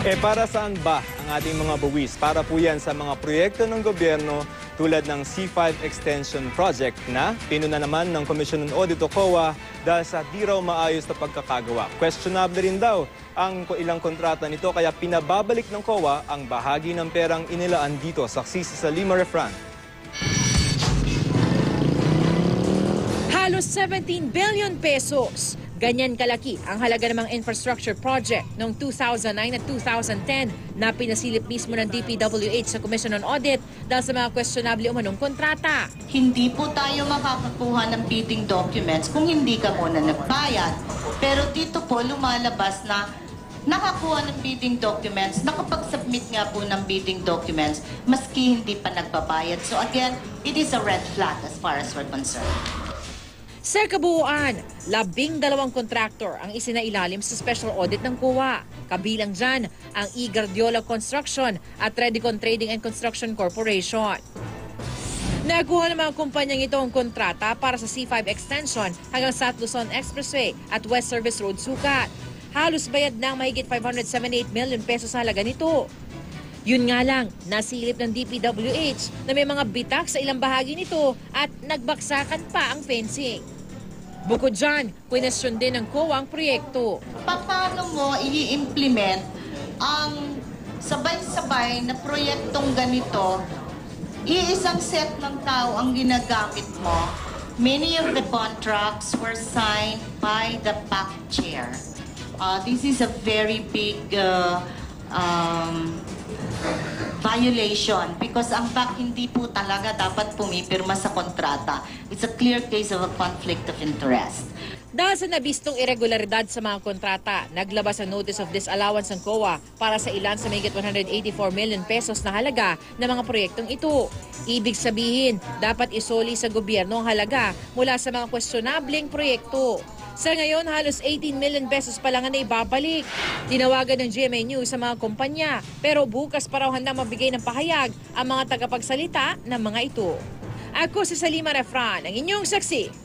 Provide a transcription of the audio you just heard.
Para saan ba ang ating mga buwis? Para po yan sa mga proyekto ng gobyerno tulad ng C5 Extension Project na pinuna naman ng Commission on Audit o COA dahil sa di raw maayos na pagkakagawa. Questionable rin daw ang ilang kontrata nito kaya pinababalik ng COA ang bahagi ng perang inilaan dito. Saksi si Salima Refran. Halos 17 billion pesos. Ganyan kalaki ang halaga ng mga infrastructure project noong 2009 at 2010 na pinasilip mismo ng DPWH sa Commission on Audit dahil sa mga questionable umanong kontrata. Hindi po tayo makakakuha ng bidding documents kung hindi ka muna nagbayad. Pero dito po lumalabas na nakakuha ng bidding documents, nakapag-submit nga po ng bidding documents maski hindi pa nagbabayad. So again, it is a red flag as far as we're concerned. Sa kabuuan, 12 kontraktor ang isinailalim sa special audit ng COA. Kabilang dyan ang E. Guardiola Construction at Redicon Trading and Construction Corporation. Nakuha ng mga kumpanyang ito ang kontrata para sa C5 Extension hanggang South Luzon Expressway at West Service Road Sukat. Halos bayad ng mahigit 578 million pesos sa halaga nito. Yun nga lang, nasilip ng DPWH na may mga bitak sa ilang bahagi nito at nagbaksakan pa ang fencing. Bukod dyan, kwestiyon din ng COA ang proyekto. Paano mo i-implement ang sabay-sabay na proyektong ganito? Iisang set ng tao ang ginagamit mo. Many of the contracts were signed by the PAC chair. This is a very big violation because ang PAC hindi po talaga dapat pumipirma sa kontrata. It's a clear case of a conflict of interest. Dahil sa nabistong irregularidad sa mga kontrata, naglabas ang notice of disallowance ng COA para sa ilan sa mahigit 184 million pesos na halaga ng mga proyektong ito. Ibig sabihin, dapat isoli sa gobyerno ang halaga mula sa mga questionableng proyekto. Sa ngayon, halos 18 million pesos pa lang ang naibabalik. Tinawagan ng GMA News sa mga kumpanya, pero bukas pa raw handa mabigay ng pahayag ang mga tagapagsalita ng mga ito. Ako si Salima Refran, ang inyong saksi.